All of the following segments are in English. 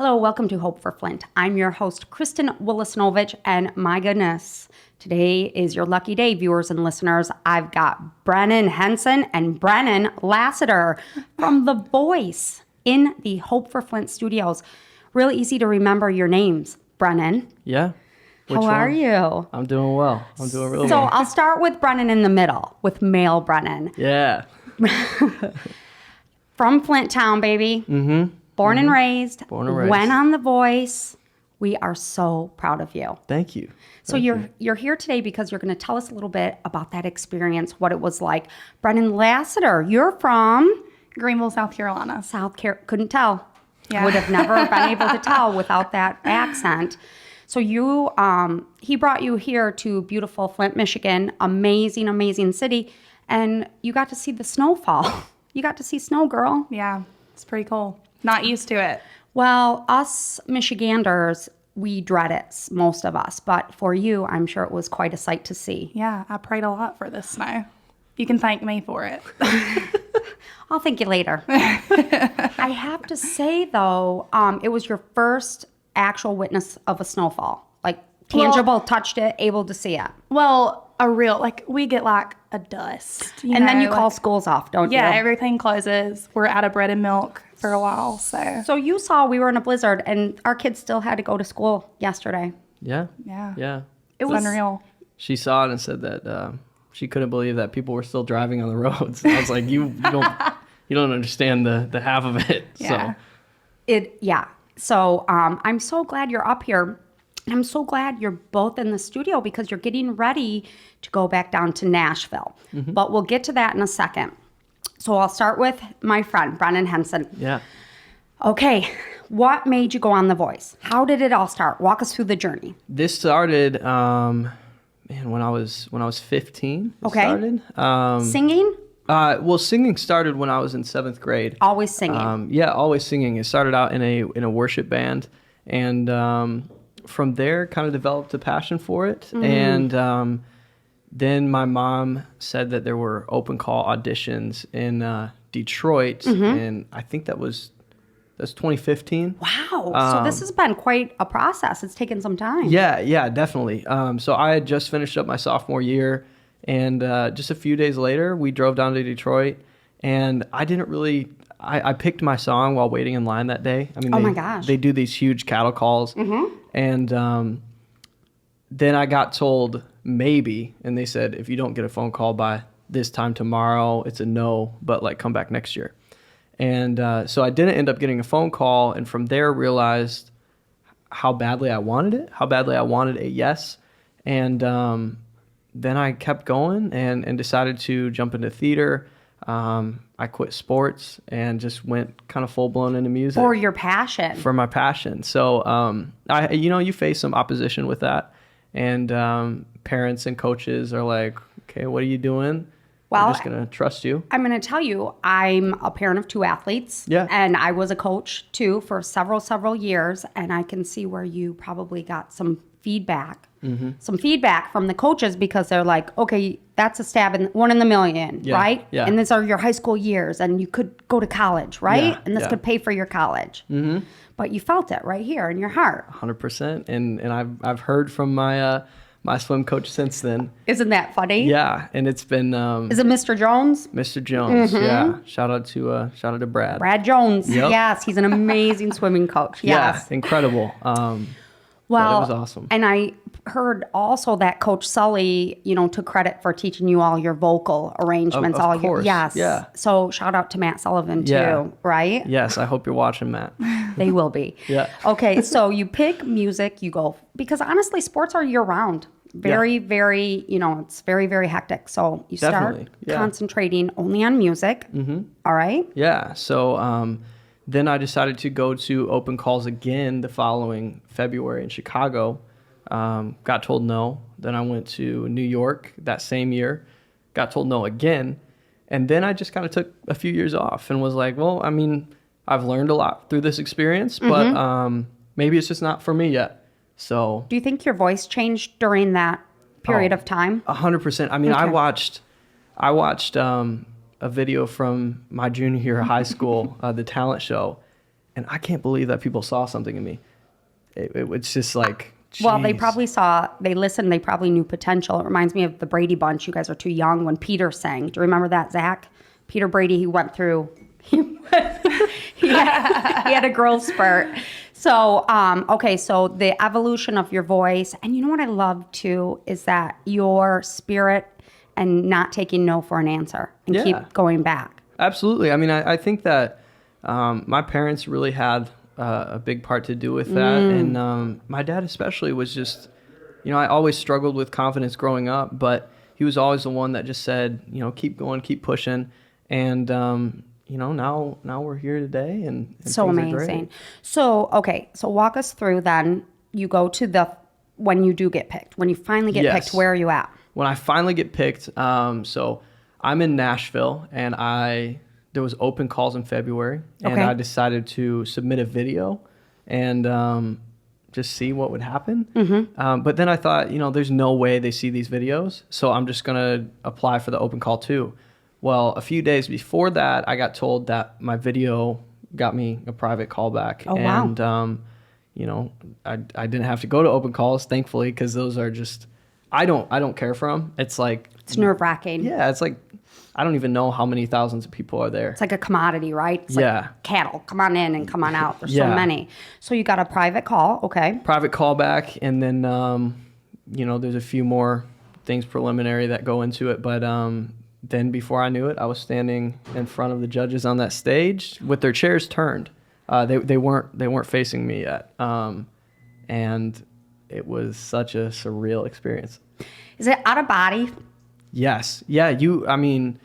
Hello, welcome to Hope for Flint. I'm your host, Kristen Willisnovich, and my goodness, today is your lucky day, viewers and listeners. I've got Brennan Henson and Brennan Lassiter from The Voice in the Hope for Flint studios. Really easy to remember your names, Brennan. Yeah. How are you? I'm doing well. I'm doing really So well. I'll start with Brennan in the middle, with male Brennan. Yeah. From Flint town, baby. Mm-hmm. Born and raised. Born and raised. Went on The Voice. We are so proud of you. Thank you. So you're here today because you're going to tell us a little bit about that experience, what it was like. Brennan Lassiter, you're from Greenville, South Carolina. Couldn't tell. Yeah. Would have never been able to tell without that accent. So he brought you here to beautiful Flint, Michigan, amazing, amazing city, and you got to see the snowfall. You got to see snow, girl. Yeah, it's pretty cool. Not used to it. Well, us Michiganders, we dread it, most of us. But for you, I'm sure it was quite a sight to see. Yeah, I prayed a lot for this snow. You can thank me for it. I'll thank you later. I have to say, though, it was your first actual witness of a snowfall. Like, tangible, touched it, able to see it. Well, we get like a dust. And then you call schools off, don't you? Yeah, everything closes. We're out of bread and milk for a while, so. So you saw we were in a blizzard, and our kids still had to go to school yesterday. Yeah. Yeah. Yeah. It was unreal. She saw it and said that she couldn't believe that people were still driving on the roads. I was like, you don't understand the half of it. Yeah. So I'm so glad you're up here. I'm so glad you're both in the studio because you're getting ready to go back down to Nashville. Mm-hmm. But we'll get to that in a second. So I'll start with my friend, Brennan Henson. Yeah. Okay, what made you go on The Voice? How did it all start? Walk us through the journey. This started, when I was 15. It started. Singing? Well, singing started when I was in 7th grade. Always singing. Always singing. It started out in a worship band, and from there, kind of developed a passion for it. Mm. And then my mom said that there were open call auditions in Detroit, mm-hmm. and I think that's 2015. Wow. So this has been quite a process. It's taken some time. Yeah, definitely. So I had just finished up my sophomore year, and just a few days later, we drove down to Detroit, and I picked my song while waiting in line that day. I mean, my gosh. They do these huge cattle calls, mm-hmm. and then I got told maybe, and they said, if you don't get a phone call by this time tomorrow, it's a no, but like come back next year. And so I didn't end up getting a phone call, and from there realized how badly I wanted it, how badly I wanted a yes. And then I kept going and decided to jump into theater. I quit sports and just went kind of full blown into music. For your passion. For my passion. So, you face some opposition with that, and parents and coaches are like, okay, what are you doing? Well, I'm just going to trust you. I'm going to tell you, I'm a parent of 2 athletes. Yeah. And I was a coach too for several years. And I can see where you probably got some feedback. Mm-hmm. Some feedback from the coaches because they're like, okay, that's a stab in 1 in a million, right? Yeah. And these are your high school years, and you could go to college, right? Yeah. And this could pay for your college. Mm-hmm. But you felt it right here in your heart. 100%. And I've heard from my my swim coach since then. Isn't that funny? Yeah, and it's been. Is it Mr. Jones? Mr. Jones, mm-hmm. Yeah. Shout out to Brad. Brad Jones. Yep. Yes, he's an amazing swimming coach. Yes. Yeah, incredible. Well, it was awesome. And I heard also that Coach Sully, took credit for teaching you all your vocal arrangements. Of course. Yes. Yeah. So shout out to Matt Sullivan too, right? Yes, I hope you're watching, Matt. They will be. Yeah. Okay, so you pick music, you go, because honestly, sports are year round. Very, it's very, very hectic. So you start concentrating only on music. Mm-hmm. All right? Yeah. So then I decided to go to open calls again the following February in Chicago. Got told no. Then I went to New York that same year. Got told no again. And then I just kind of took a few years off and was like, well, I mean, I've learned a lot through this experience, mm-hmm. but maybe it's just not for me yet. So, do you think your voice changed during that period of time? 100%. I mean, okay. I watched a video from my junior year of high school, the talent show, and I can't believe that people saw something in me. It's just like, Well, they jeez. probably they listened, they probably knew potential. It reminds me of the Brady Bunch. You guys are too young when Peter sang. Do you remember that, Zach? Peter Brady, he went through, he had a growth spurt. So, okay, so the evolution of your voice, and you know what I love too, is that your spirit and not taking no for an answer and Yeah. keep going back. Absolutely. I mean, I think that my parents really had a big part to do with that. And my dad especially was just, I always struggled with confidence growing up, but he was always the one that just said, keep going, keep pushing. And, now we're here today and So things are amazing. great. So, okay, so walk us through then. You go to when you do get picked, when you finally get Yes. picked, where are you at? When I finally get picked, so I'm in Nashville, and there was open calls in February, and Okay. I decided to submit a video and just see what would happen. Mm-hmm. But then I thought, there's no way they see these videos, so I'm just gonna apply for the open call too. Well, a few days before that, I got told that my video got me a private callback. Oh, wow. And I didn't have to go to open calls, thankfully, because those are just I don't care for them. It's like It's nerve-wracking. yeah, it's like I don't even know how many thousands of people are there. It's like a commodity, right? It's Yeah. like cattle. Come on in and come on out. There's so Yeah. many. So you got a private call. Okay. Private callback, and then there's a few more things preliminary that go into it, but then before I knew it, I was standing in front of the judges on that stage with their chairs turned. They weren't facing me yet, and it was such a surreal experience. Is it out of body? Yes, yeah. I mean,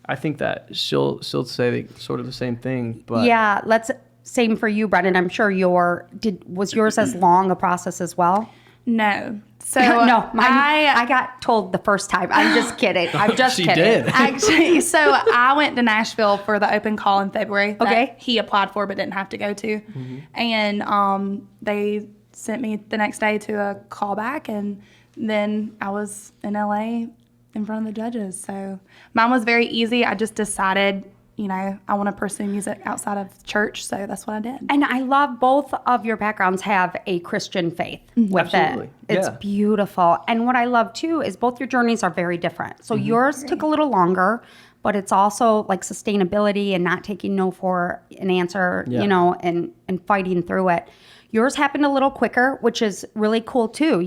I think that she'll say sort of the same thing, but Yeah. Same for you, Brendan. I'm sure was yours as long a process as well? No. So No, I got told the first time. I'm just kidding. I'm just She kidding. did. Actually, so I went to Nashville for the open call in February Okay. that he applied for but didn't have to go to. And they sent me the next day to a callback, and then I was in LA in front of the judges. So mine was very easy. I just decided, I want to pursue music outside of church, so that's what I did. And I love both of your backgrounds have a Christian faith with Absolutely. it. It's Yeah. beautiful. And what I love too is both your journeys are very different. So yours took a little longer, but it's also like sustainability and not taking no for an answer, Yeah. and fighting through it. Yours happened a little quicker, which is really cool too,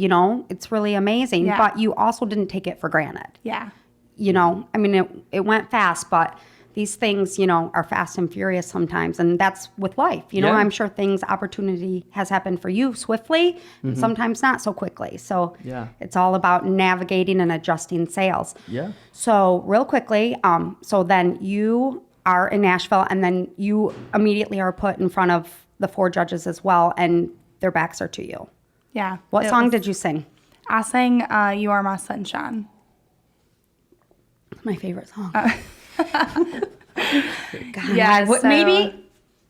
It's really amazing. Yeah. But you also didn't take it for granted. Yeah. I mean, it went fast, but these things, are fast and furious sometimes. And that's with life. Yeah. I'm sure opportunity has happened for you swiftly and sometimes not so quickly. So Yeah. it's all about navigating and adjusting sales. Yeah. So real quickly, so then you are in Nashville and then you immediately are put in front of the 4 judges as well. And their backs are to you. Yeah. What song did you sing? I sang You Are My Sunshine. My favorite song. Yeah, so- Maybe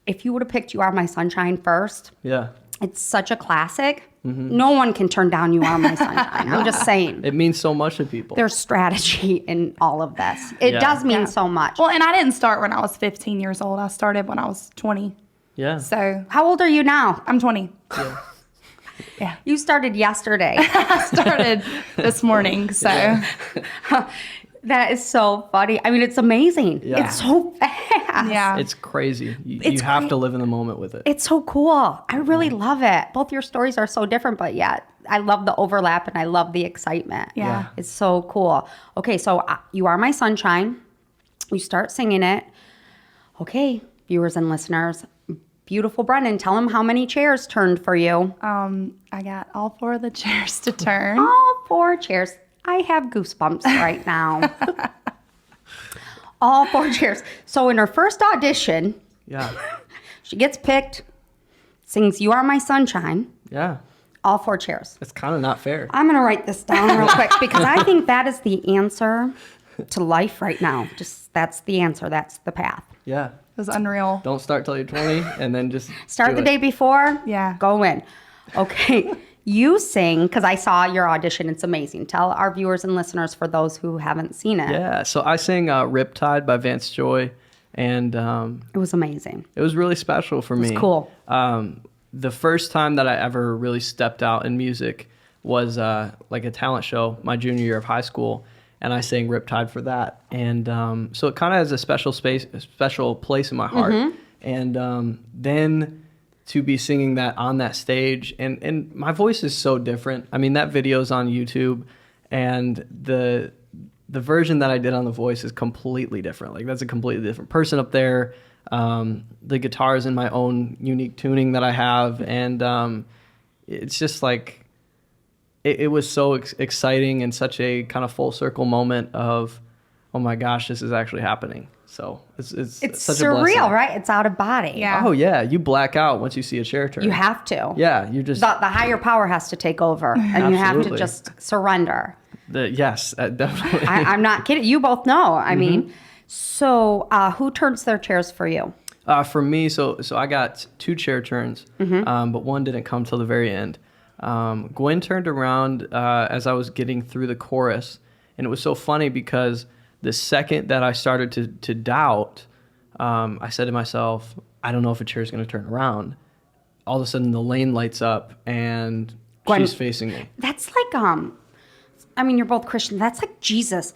if you would have picked You Are My Sunshine first, Yeah. it's such a classic. No one can turn down You Are My Sunshine. I'm just saying. It means so much to people. There's strategy in all of this. It Yeah. does mean Yeah. so much. Well, and I didn't start when I was 15 years old. I started when I was 20. Yeah. So How old are you now? I'm 20. Yeah. Yeah. You started yesterday. I started this morning. So That is so funny. I mean, it's amazing. Yeah. It's so fast. yeah. It's crazy. You It's have great. to live in the moment with it. It's so cool. I really love it. Both your stories are so different, but yet I love the overlap and I love the excitement. Yeah. It's so cool. Okay, so You Are My Sunshine. You start singing it. Okay, viewers and listeners. Beautiful Brendan, tell them how many chairs turned for you. I got all 4 of the chairs to turn. All 4 chairs. I have goosebumps right now. All 4 chairs. So in her first audition, Yeah. she gets picked, sings You Are My Sunshine, Yeah. all 4 chairs. It's kind of not fair. I'm going to write this down real quick because I think that is the answer to life right now. Just that's the answer. That's the path. Yeah. It was unreal. Don't start till you're 20 and then just Start do the it. day before. Yeah. Go in. Okay. You sing, because I saw your audition. It's amazing. Tell our viewers and listeners for those who haven't seen it. Yeah. So I sang Riptide by Vance Joy. And It was amazing. it was really special for me. It was cool. The first time that I ever really stepped out in music was like a talent show my junior year of high school, and I sang Riptide for that. And so it kind of has a special place in my heart. And then to be singing that on that stage, and my voice is so different. I mean, that video's on YouTube, and the version that I did on The Voice is completely different. Like, that's a completely different person up there. The guitar is in my own unique tuning that I have, and it's just like it was so exciting and such a kind of full circle moment of, oh my gosh, this is actually happening. So it's such a blessing. surreal, right? It's out of body. Yeah. Oh yeah, you black out once you see a chair turn. You have to. Yeah, you just The higher power has to take over, and you have to Absolutely. just surrender. yes, definitely. I'm not kidding. You both know. I mean, so who turns their chairs for you? For me, so I got 2 chair turns, but one didn't come till the very end. Gwen turned around as I was getting through the chorus, and it was so funny because the second that I started to doubt, I said to myself, I don't know if a chair is going to turn around. All of a sudden, the lane lights up, and Gwen- she's facing me. That's like I mean, you're both Christian. That's like Jesus.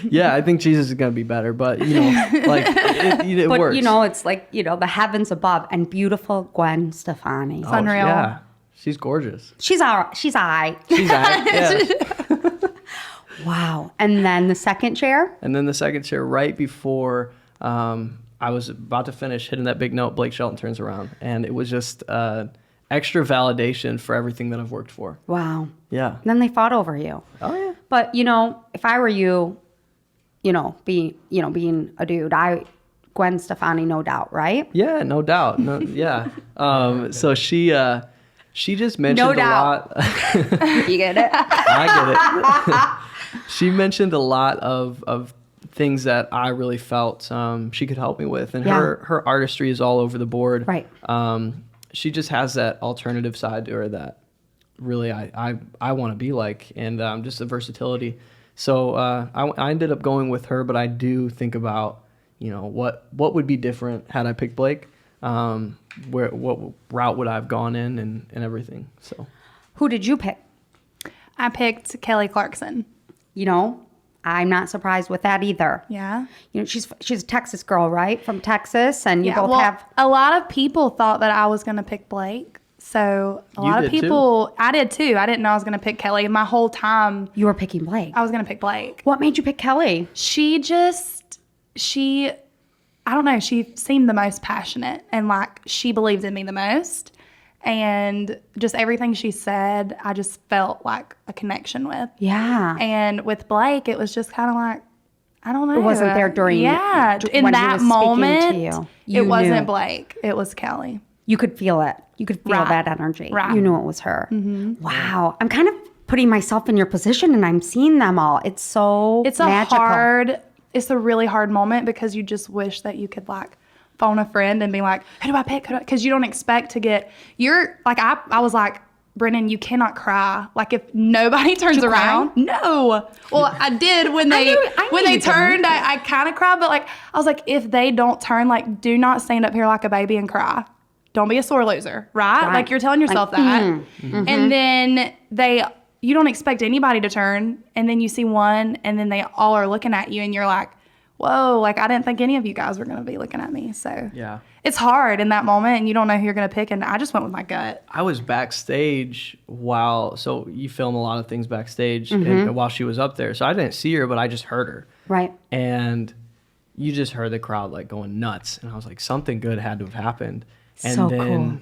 Yeah, I think Jesus is going to be better, but, like, it But works. it's like the heavens above and beautiful Gwen Stefani. Oh, unreal. Yeah, she's gorgeous. She's all right. She's all right. She's yeah. Wow. And then the second chair. And then the second chair, right before I was about to finish hitting that big note, Blake Shelton turns around. And it was just extra validation for everything that I've worked for. Wow. Yeah. And then they fought over you. Oh, yeah. But if I were you, being a dude, Gwen Stefani, no doubt, right? Yeah, no doubt. No, yeah. So she just mentioned No a doubt. lot. You get it? I get it. She mentioned a lot of things that I really felt she could help me with. And Yeah. her artistry is all over the board. Right. She just has that alternative side to her that really I want to be like, and just the versatility. So I ended up going with her, but I do think about, what would be different had I picked Blake? What route would I have gone in and everything? So Who did you pick? I picked Kelly Clarkson. I'm not surprised with that either. Yeah. She's a Texas girl, right? From Texas, and you Yeah, both well, have. a lot of people thought that I was going to pick Blake. So a lot of did too. people, I did too. I didn't know I was going to pick Kelly. My whole time, You were picking Blake. I was going to pick Blake. What made you pick Kelly? I don't know, she seemed the most passionate and like she believed in me the most. And just everything she said, I just felt like a connection with. Yeah. And with Blake, it was just kind of like, I don't know. It wasn't there during Yeah. In when he that was speaking to moment, you. You it wasn't knew. Blake. It was Kelly. You could feel it. You could feel Right. that energy. Right. You knew it was her. Wow. I'm kind of putting myself in your position, and I'm seeing them all. It's so It's magical. It's a really hard moment because you just wish that you could like phone a friend and be like, who do I pick? Because you don't expect to get, I was like, Brennan, you cannot cry. Like if nobody turns you cry? around. No. Well, I did when they knew you turned, I kind of cried, but like, I was like, if they don't turn, like do not stand up here like a baby and cry. Don't be a sore loser, right? Right. Like you're telling yourself that. And then you don't expect anybody to turn, and then you see one, and then they all are looking at you, and you're like, whoa, like I didn't think any of you guys were going to be looking at me. So Yeah. it's hard in that moment, and you don't know who you're going to pick, and I just went with my gut. I was backstage so you film a lot of things backstage and while she was up there. So I didn't see her, but I just heard her. Right. And you just heard the crowd like going nuts. And I was like, something good had to have happened. And So then, cool.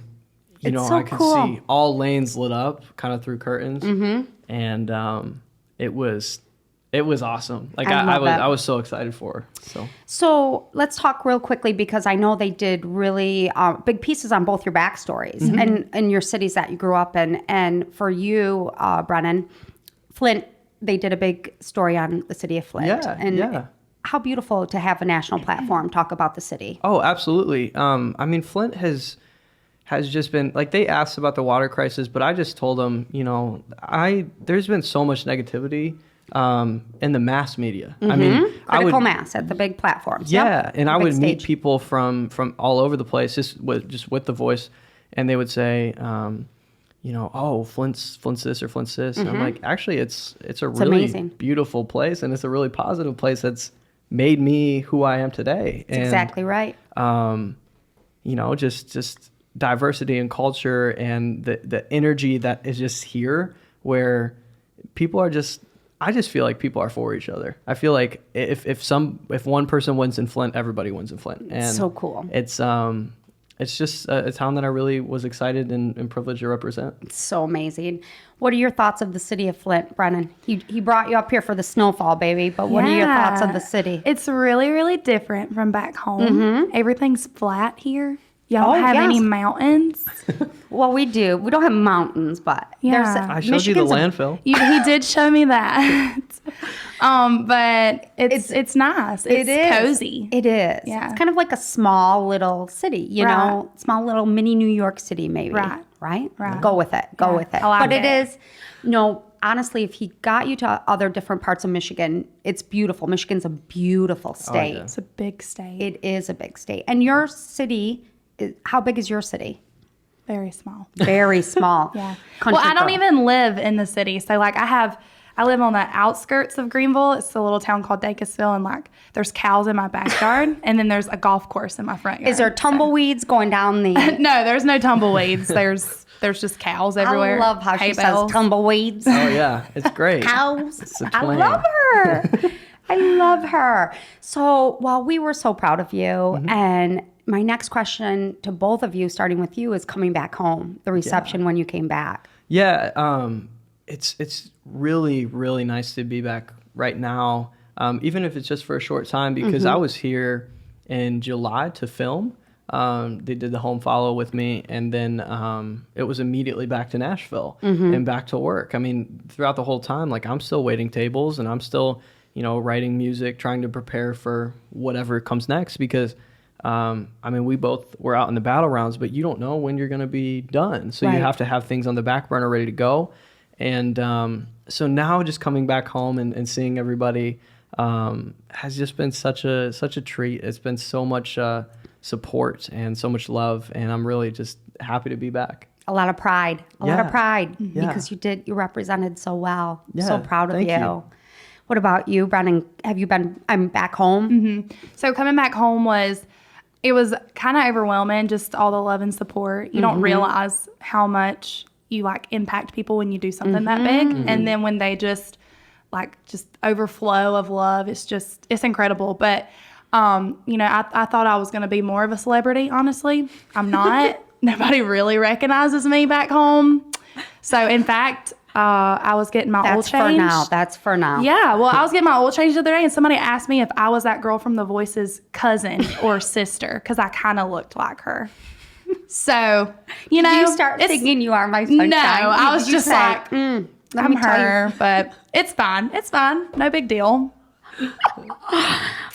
It's so I could cool. see all lanes lit up kind of through curtains. And it was awesome. Like I love that. I was so excited for her. So let's talk real quickly, because I know they did really big pieces on both your backstories and your cities that you grew up in. And for you, Brennan, Flint, they did a big story on the city of Flint. Yeah, And yeah. how beautiful to have a national platform talk about the city. Oh, absolutely. I mean, Flint has just been like, they asked about the water crisis, but I just told them, there's been so much negativity in the mass media. I mean, Critical mass at the big platforms. Yeah, Yep. and I Big would meet stage. people from all over the place just with the voice, and they would say, oh, Flint's this or Flint's this. And I'm like, actually, it's a really amazing. beautiful place, and it's a really positive place that's made me who I am today. That's exactly right. Just diversity and culture and the energy that is just here, where people are just. I just feel like people are for each other. I feel like if one person wins in Flint, everybody wins in Flint. And So cool. It's just a town that I really was excited and privileged to represent. It's so amazing. What are your thoughts of the city of Flint, Brennan? He brought you up here for the snowfall, baby, but what are your thoughts of the city? It's really, really different from back home. Everything's flat here. Y'all don't have yes. any mountains. Well, we do. We don't have mountains, but there's I showed you the Michigan's a- landfill. He did show me that. But it's nice. It's cozy. It is. Yeah. It's kind of like a small little city, you know, small little mini New York City, maybe. Right. Right? Right. Go with it. Go Yeah, with it. I like But it it. is, honestly, if he got you to other different parts of Michigan, it's beautiful. Michigan's a beautiful state. yeah. It's a big state. It is a big state. And your city, how big is your city? Very small. Very small. Yeah. Country Well, I don't girl. even live in the city. So like I live on the outskirts of Greenville. It's a little town called Dacusville, and like there's cows in my backyard, and then there's a golf course in my front yard. Is there tumbleweeds going down the... No, there's no tumbleweeds. There's just cows everywhere. I love how Hay she bales. says tumbleweeds. Oh yeah, it's great. Cows. It's a I twang. love her. I love her. So while we were so proud of you, and my next question to both of you, starting with you, is coming back home, the reception when you came back. Yeah, it's really, really nice to be back right now, even if it's just for a short time, because I was here in July to film. They did the home follow with me, and then it was immediately back to Nashville and back to work. I mean, throughout the whole time, like I'm still waiting tables, and I'm still, writing music, trying to prepare for whatever comes next, because we both were out in the battle rounds, but you don't know when you're going to be done. So Right. you have to have things on the back burner ready to go. And so now just coming back home and seeing everybody has just been such a treat. It's been so much support and so much love, and I'm really just happy to be back. A lot of pride. A lot of pride Yeah. because you represented so well. Yeah, So proud of thank you. you. What about you, Brennan? Have you been, I'm back home? So coming back home was kind of overwhelming, just all the love and support. You don't realize how much you like impact people when you do something that big. And then when they just overflow of love, it's incredible. But, I thought I was going to be more of a celebrity, honestly. I'm not. Nobody really recognizes me back home. So in fact, I was getting my oil That's changed. for now. That's for now. Yeah, well, I was getting my oil changed the other day, and somebody asked me if I was that girl from The Voice's cousin or sister, because I kind of looked like her. So, Did you start thinking you are my sunshine? No, I was Did you just say, like, let I'm me tell you. her, but it's fine. It's fine. No big deal.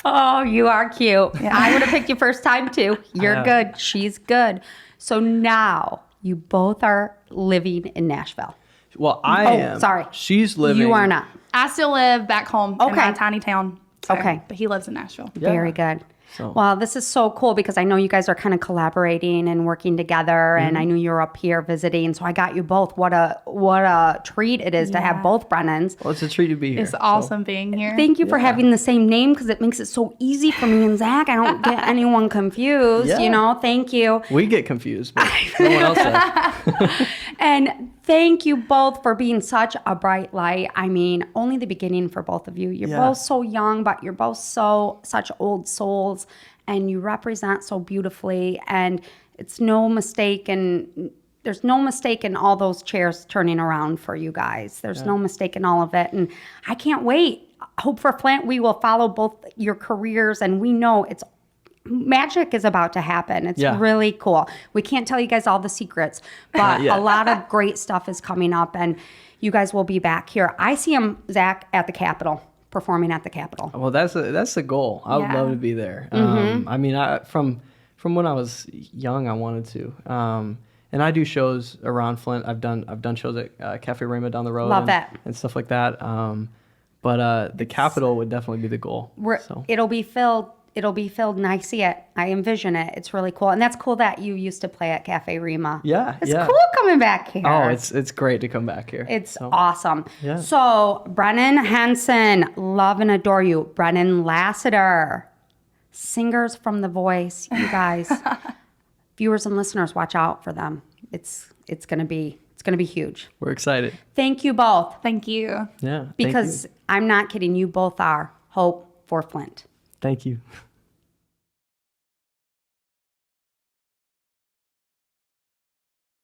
Oh, you are cute. I would have picked you first time too. You're good. She's good. So now you both are living in Nashville. Well, I am. Sorry. She's living. You are not. I still live back home in Okay. my tiny town. So, Okay. But he lives in Nashville. Very good. So- Well, this is so cool because I know you guys are kind of collaborating and working together, and I knew you were up here visiting, so I got you both. What a treat it is to have both Brennans. Well, it's a treat to be here. It's awesome being here. Thank you for having the same name because it makes it so easy for me and Zach. I don't get anyone confused, Yeah. Thank you. We get confused, but no one else does. And thank you both for being such a bright light. I mean, only the beginning for both of you. You're both so young, but you're both such old souls, and you represent so beautifully. And it's no mistake, and there's no mistake in all those chairs turning around for you guys. There's no mistake in all of it. And I can't wait. Hope for Flint, we will follow both your careers, and we know magic is about to happen. It's really cool. We can't tell you guys all the secrets, but a lot of great stuff is coming up, and you guys will be back here. I see him, Zach, at the Capitol, performing at the Capitol. Well, that's the goal. I would love to be there. I mean, from when I was young, I wanted to. And I do shows around Flint. I've done shows at Cafe Rama down the road. Love that. And stuff like that. But the capital would definitely be the goal. So. It'll be filled, and I see it. I envision it. It's really cool, and that's cool that you used to play at Cafe Rima. Yeah, it's cool coming back here. Oh, it's great to come back here. It's awesome. Yeah. So Brennan Henson, love and adore you. Brennan Lassiter, singers from The Voice. You guys, viewers and listeners, watch out for them. It's gonna be huge. We're excited. Thank you both. Thank you. Yeah. Because I'm not kidding. You both are hope for Flint. Thank you.